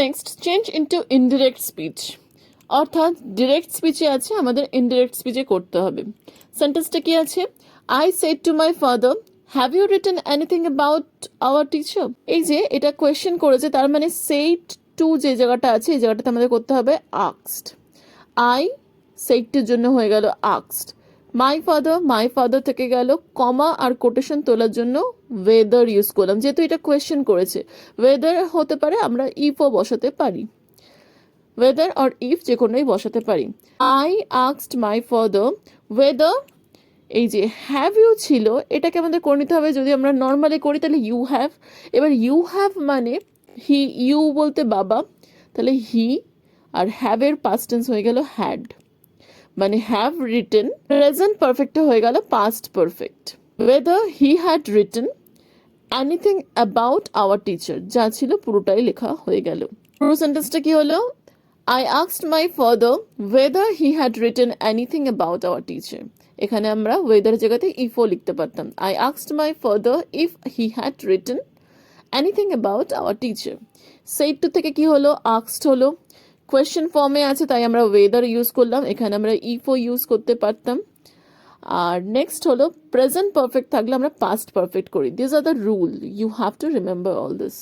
Next change into indirect speech, অর্থাৎ direct স্পিচে আছে, আমাদের ইনডিরেক্ট স্পিচে করতে হবে। সেন্টেন্সটা কি আছে? I said to my father, have you written anything about our teacher. এই যে এটা কোয়েশ্চেন করেছে, তার মানে সেড টু যে জায়গাটা আছে এই জায়গাটাতে আমাদের করতে হবে আক্সড। আই সেড টুর জন্য হয়ে গেল আক্সড। মাই ফাদার থেকে গেল কমা আর কোটেশন তোলার জন্য ওয়েদার ইউজ করলাম, যেহেতু এটা কোয়েশ্চেন করেছে। ওয়েদার হতে পারে, আমরা ইফও বসাতে পারি, ওয়েদার আর ইফ যে কোনোই বসাতে পারি। I asked my father weather, এই যে হ্যাভ ইউ ছিল, এটাকে আমাদের করে নিতে হবে। যদি আমরা নর্মালি করি তাহলে ইউ হ্যাভ। এবার ইউ হ্যাভ মানে হি, ইউ বলতে বাবা, তাহলে হি, আর হ্যাভের পাস্ট টেন্স হয়ে গেল হ্যাড, মানে হ্যাভ রিটেন। প্রেজেন্ট পারফেক্ট হয়ে গেল past perfect. Whether he had written anything about our teacher, যা ছিল পুরোটাই লেখা হয়ে গেল। পুরো সেন্টেন্সটা কি হলো? I asked my father whether he had written anything about our teacher. এখানে আমরা ওয়েদার জায়গাতে ইফও লিখতে পারতাম। I asked my father if he had written anything about our teacher. said to থেকে কি হলো? asked হলো। কোয়েশ্চেন ফর্মে আছে তাই আমরা ওয়েদার ইউজ করলাম, এখানে আমরা ইফও ইউজ করতে পারতাম। আর নেক্সট হলো প্রেজেন্ট পারফেক্ট থাকলে আমরা পাস্ট পারফেক্ট করি। This are the rule, you have to remember all this.